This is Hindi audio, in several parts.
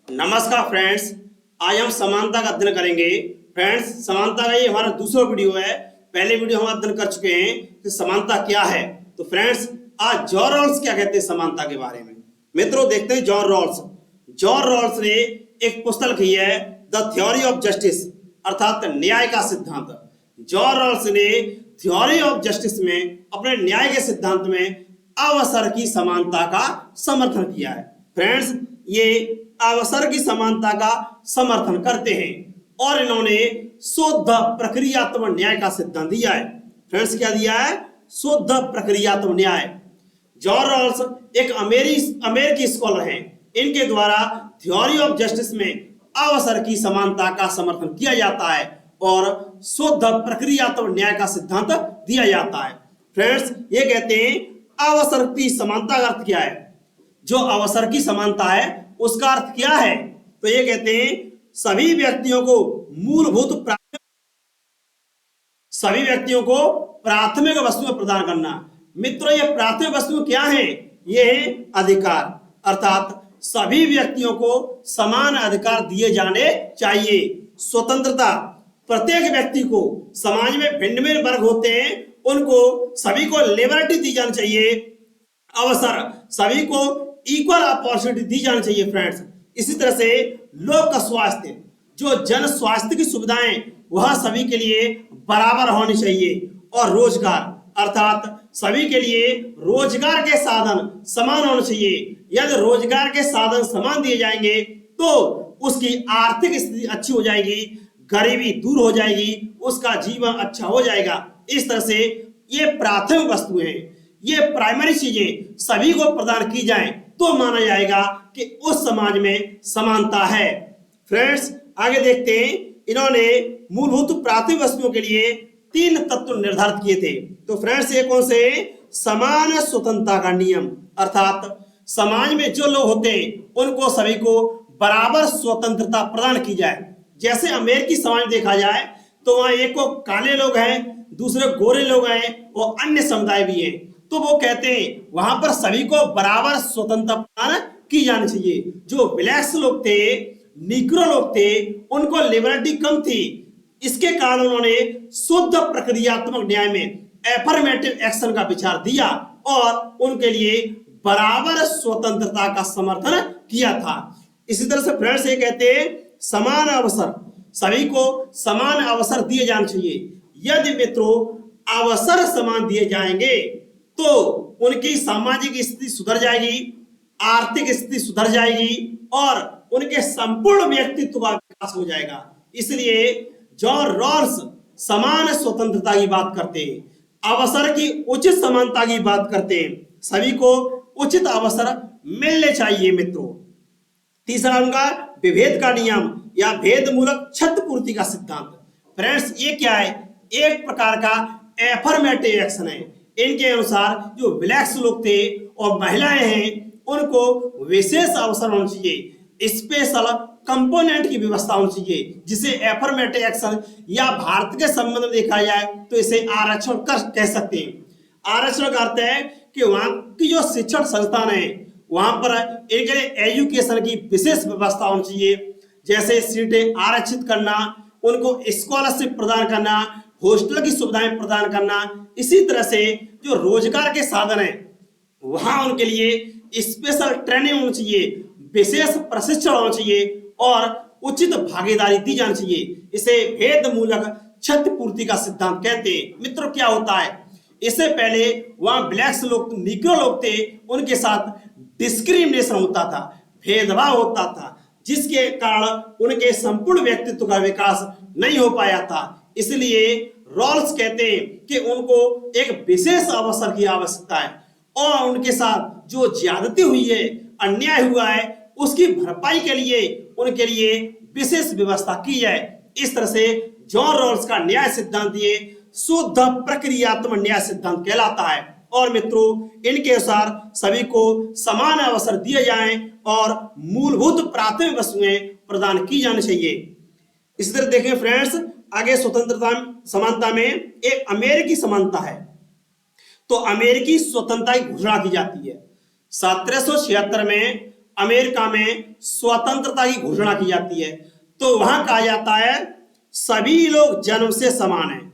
नमस्कार फ्रेंड्स, आज हम समानता का अध्ययन करेंगे। फ्रेंड्स, समानता का ये हमारा दूसरा वीडियो है। पहले वीडियो हम अध्ययन कर चुके हैं कि समानता क्या है। तो फ्रेंड्स, आज जॉन रॉल्स क्या कहते हैं समानता के बारे में। मित्रों, देखते हैं जॉन रॉल्स ने एक पुस्तक लिखी है, द थ्योरी ऑफ जस्टिस, अर्थात न्याय का सिद्धांत। जॉन रॉल्स ने थ्योरी ऑफ जस्टिस में अपने न्याय के सिद्धांत में अवसर की समानता का समर्थन किया है। फ्रेंड्स, ये अवसर की समानता का समर्थन करते हैं और इन्होंने शुद्ध प्रक्रियात्मक न्याय का सिद्धांत दिया है। फ्रेंड्स, क्या दिया है? शुद्ध प्रक्रियात्मक न्याय। जॉन रॉल्स एक अमेरिकी स्कॉलर हैं। इनके द्वारा थ्योरी ऑफ जस्टिस में अवसर की समानता का समर्थन किया जाता है और शुद्ध प्रक्रियात्मक न्याय का सिद्धांत दिया जाता है। फ्रेंड्स, ये कहते हैं अवसर की समानता का अर्थ क्या है? जो अवसर की समानता है उसका अर्थ क्या है? तो ये कहते हैं सभी व्यक्तियों को प्राथमिक वस्तुएं प्रदान करना। मित्रों, ये प्राथमिक वस्तुएं क्या है? ये है अधिकार, अर्थात सभी व्यक्तियों को समान अधिकार दिए जाने चाहिए। स्वतंत्रता, प्रत्येक व्यक्ति को, समाज में भिन्न भिन्न वर्ग होते हैं, उनको सभी को लिबर्टी दी जानी चाहिए। अवसर, सभी को इक्वल अपॉर्चुनिटी दी जानी चाहिए। फ्रेंड्स, इसी तरह से लोक स्वास्थ्य, जो जन स्वास्थ्य की सुविधाएं वह सभी के लिए बराबर होनी चाहिए। और रोजगार, अर्थात सभी के लिए रोजगार के साधन समान होने चाहिए। यदि रोजगार के साधन समान दिए जाएंगे तो उसकी आर्थिक स्थिति अच्छी हो जाएगी, गरीबी दूर हो जाएगी, उसका जीवन अच्छा हो जाएगा। इस तरह से ये प्राथमिक वस्तुएं, ये प्राइमरी चीजें सभी को प्रदान की जाएं तो माना जाएगा कि उस समाज में समानता है। फ्रेंड्स, आगे देखते हैं। इन्होंने मूलभूत प्राथमिक वस्तुओं के लिए 3 तत्व निर्धारित किए थे। तो फ्रेंड्स, ये कौन से? समान स्वतंत्रता का नियम, अर्थात समाज में जो लोग होते हैं उनको सभी को बराबर स्वतंत्रता प्रदान की जाए। जैसे अमेरिकी समाज देखा जाए तो वहां एक को काले लोग हैं, दूसरे गोरे लोग हैं और अन्य समुदाय भी हैं। तो वो कहते हैं वहां पर सभी को बराबर स्वतंत्रता प्रदान की जानी चाहिए। जो ब्लैक्स लोग थे, निग्रो लोग थे, उनको लिबर्टी कम थी। इसके कारण उन्होंने शुद्ध प्रक्रियात्मक न्याय में एफर्मेटिव एक्शन का विचार दिया और उनके लिए बराबर स्वतंत्रता का समर्थन किया था। इसी तरह से फ्रेंड्स, ये कहते हैं समान अवसर, सभी को समान अवसर दिए जाने चाहिए। यदि मित्रों अवसर समान दिए जाएंगे तो उनकी सामाजिक स्थिति सुधर जाएगी, आर्थिक स्थिति सुधर जाएगी और उनके संपूर्ण व्यक्तित्व का विकास हो जाएगा। इसलिए जॉन रॉल्स समान स्वतंत्रता की बात करते हैं, अवसर की उचित समानता की बात करते हैं, सभी को उचित अवसर मिलने चाहिए। मित्रों, तीसरा उनका विभेद का नियम या भेद मूलक क्षतिपूर्ति का सिद्धांत। फ्रेंड्स, ये क्या है? एक प्रकार का एफर्मेटिव एक्शन है। इनके अनुसार जो ब्लैक्स लोग थे और महिलाएं हैं उनको विशेष अवसर होना चाहिए, स्पेशल कंपोनेंट की व्यवस्था होनी चाहिए, जिसे एफर्मेटिव एक्शन या भारत के संबंध में देखा जाए तो इसे आरक्षण कह सकते हैं। आरक्षण का अर्थ है कि वहां की जो शिक्षण संस्थान है वहां पर इनके लिए एजुकेशन की विशेष व्यवस्था होनी चाहिए, जैसे सीटें आरक्षित करना, उनको स्कॉलरशिप प्रदान करना, हॉस्टल की सुविधाएं प्रदान करना। इसी तरह से जो रोजगार के साधन है वहां उनके लिए स्पेशल ट्रेनिंग होनी चाहिए, विशेष प्रशिक्षण होना चाहिए और उचित भागीदारी दी जानी चाहिए। इसे भेद मूलक क्षतिपूर्ति का सिद्धांत कहते हैं। मित्रों, क्या होता है? इससे पहले वहां ब्लैक्स लोग, निग्रो लोग थे, उनके साथ डिस्क्रिमिनेशन होता था, भेदभाव होता था, जिसके कारण उनके संपूर्ण व्यक्तित्व का विकास नहीं हो पाया था। इसलिए रॉल्स कहते हैं कि उनको एक विशेष अवसर की आवश्यकता है और उनके साथ जो ज्यादती हुई है, अन्याय हुआ है, उसकी भरपाई के लिए उनके लिए विशेष व्यवस्था की जाए। इस तरह से जॉन रॉल्स का न्याय सिद्धांत ये शुद्ध प्रक्रियात्मक न्याय सिद्धांत कहलाता है। और मित्रों, इनके अनुसार सभी को समान अवसर दिए जाएं और मूलभूत प्राथमिक वस्तुएं प्रदान की जानी चाहिए। इसी तरह देखें फ्रेंड्स, आगे स्वतंत्रता समानता में एक अमेरिकी समानता है। तो अमेरिकी स्वतंत्रता की घोषणा की जाती है 1776 में अमेरिका में स्वतंत्रता की घोषणा की जाती है तो वहां कहा जाता है सभी लोग जन्म से समान हैं।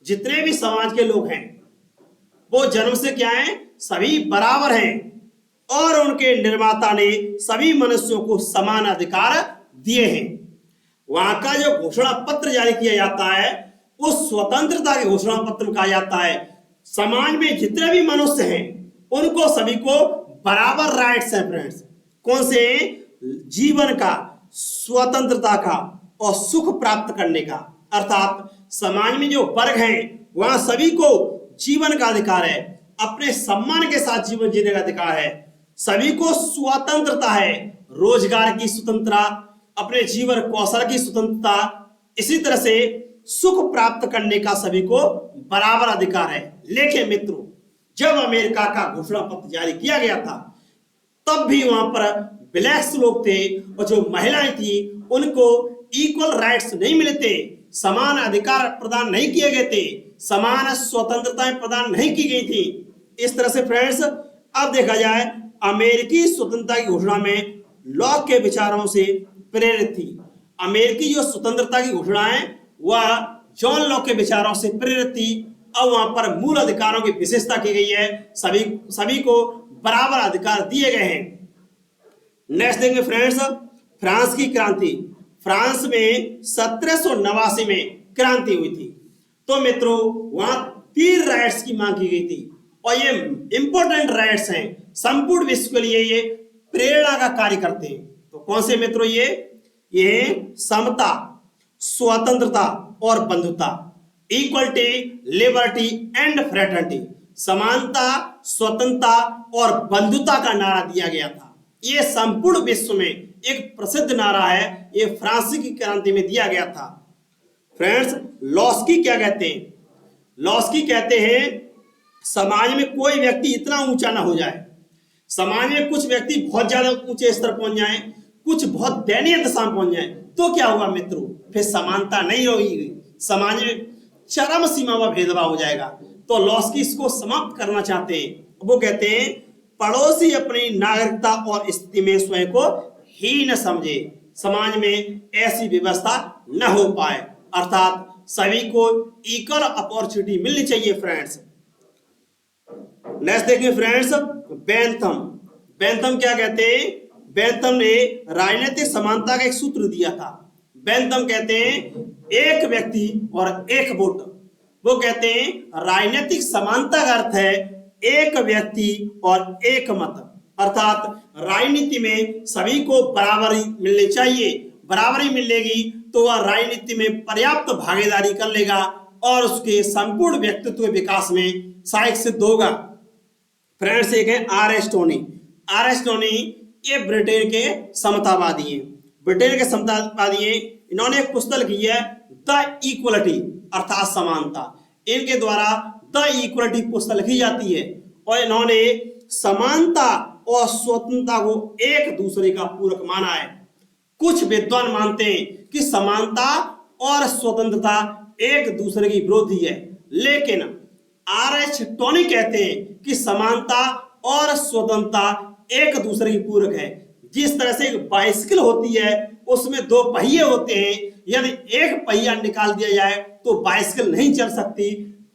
जितने भी समाज के लोग हैं वो जन्म से क्या हैं, सभी बराबर हैं और उनके निर्माता ने सभी मनुष्यों को समान अधिकार दिए हैं। वहां का जो घोषणा पत्र जारी किया जाता है उस स्वतंत्रता के घोषणा पत्र में कहा जाता है समाज में जितने भी मनुष्य हैं उनको सभी को बराबर राइट्स हैं फ्रेंड्स। कौन से? जीवन का, स्वतंत्रता का और सुख प्राप्त करने का। अर्थात समाज में जो वर्ग हैं वहां सभी को जीवन का अधिकार है, अपने सम्मान के साथ जीवन जीने का अधिकार है, सभी को स्वतंत्रता है, रोजगार की स्वतंत्रता, अपने जीवन कौशल की स्वतंत्रता, इसी तरह से सुख प्राप्त करने का सभी को बराबर अधिकार है। लेकिन मित्रों जब अमेरिका का घोषणा पत्र जारी किया गया था तब भी वहां पर ब्लैक्स लोग थे और जो महिलाएं थी उनको इक्वल राइट्स नहीं मिले थे, समान अधिकार प्रदान नहीं किए गए थे, समान स्वतंत्रताएं प्रदान नहीं की गई थी। इस तरह से फ्रेंड्स अब देखा जाए अमेरिकी स्वतंत्रता की घोषणा में लॉक के विचारों से प्रेरित थी। अमेरिकी जो स्वतंत्रता की घोषणा है वह जॉन लॉक के विचारों से प्रेरित थी। अब वहां पर मूल अधिकारों की विशेषता की गई है, सभी को बराबर अधिकार दिए गए हैं। नेक्स्ट देखेंगे फ्रेंड्स फ्रांस की क्रांति। फ्रांस में 1789 में क्रांति हुई थी। तो मित्रों वहां 3 राइट्स की मांग की गई थी और ये इंपॉर्टेंट राइट्स हैं, संपूर्ण विश्व के लिए ये प्रेरणा का कार्य करते हैं। तो कौन से मित्रों? ये समता, स्वतंत्रता और बंधुता, इक्वलिटी, लिबर्टी एंड फ्रेटर्निटी, समानता, स्वतंत्रता और बंधुता का नारा दिया गया था। ये संपूर्ण विश्व में एक प्रसिद्ध नारा है, ये फ्रांसीसी की क्रांति में दिया गया था। फ्रेंड्स लॉस्की क्या कहते हैं? लॉस्की कहते हैं समाज में कोई व्यक्ति इतना ऊंचा ना हो जाए, समाज में कुछ व्यक्ति बहुत ज्यादा ऊंचे स्तर पहुंच जाए, कुछ बहुत दयनीय दशा में पहुंच जाए तो क्या हुआ मित्रों? फिर समानता नहीं होगी, समाज में चरम सीमा व भेदभाव हो जाएगा। तो लॉस्की इसको समाप्त करना चाहते हैं। वो कहते हैं पड़ोसी अपनी नागरिकता और स्थिति में स्वयं को हीन समझे, समाज में ऐसी व्यवस्था न हो पाए, अर्थात सभी को इक्वल अपॉर्चुनिटी मिलनी चाहिए फ्रेंड्स। नेक्स्ट देखिए फ्रेंड्स बेंथम। बेंथम क्या कहते हैं? बेंथम ने राजनीतिक समानता का एक सूत्र दिया था। बेंथम कहते हैं एक व्यक्ति और एक वोट। वो कहते हैं राजनीतिक समानता का अर्थ है एक व्यक्ति और एक मत, अर्थात राजनीति में सभी को बराबरी मिलनी चाहिए। बराबरी मिलेगी तो वह राजनीति में पर्याप्त भागीदारी कर लेगा और उसके संपूर्ण व्यक्तित्व के विकास में सहायक सिद्ध होगा। फ्रेंड्स एक है R S Tony. R S Tony ये ब्रिटेन के समतावादी हैं। ब्रिटेन के समतावादी हैं। इन्होंने एक पुस्तक लिखी है द इक्वलिटी अर्थात समानता। इनके द्वारा द इक्वलिटी पुस्तक लिखी जाती है और इन्होंने समानता और स्वतंत्रता को एक दूसरे का पूरक माना है। कुछ विद्वान मानते हैं कि समानता और स्वतंत्रता एक दूसरे की विरोधी है, लेकिन आर एस टोनी कहते हैं कि समानता और स्वतंत्रता एक दूसरे की पूरक है। जिस तरह से एक बाइसिकल होती है उसमें 2 पहिए होते हैं, यदि एक पहिया निकाल दिया जाए तो बाइसिकल नहीं चल सकती।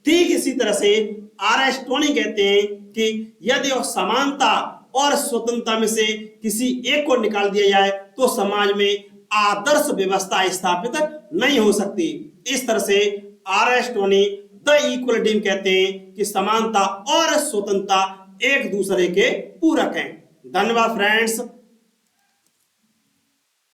ठीक इसी तरह से आर एस टोनी कहते हैं कि यदि समानता और स्वतंत्रता में से किसी एक को निकाल दिया जाए तो समाज में आदर्श व्यवस्था स्थापित नहीं हो सकती। इस तरह से R S Tony the equality कहते हैं कि समानता और स्वतंत्रता एक दूसरे के पूरक हैं। धन्यवाद फ्रेंड्स।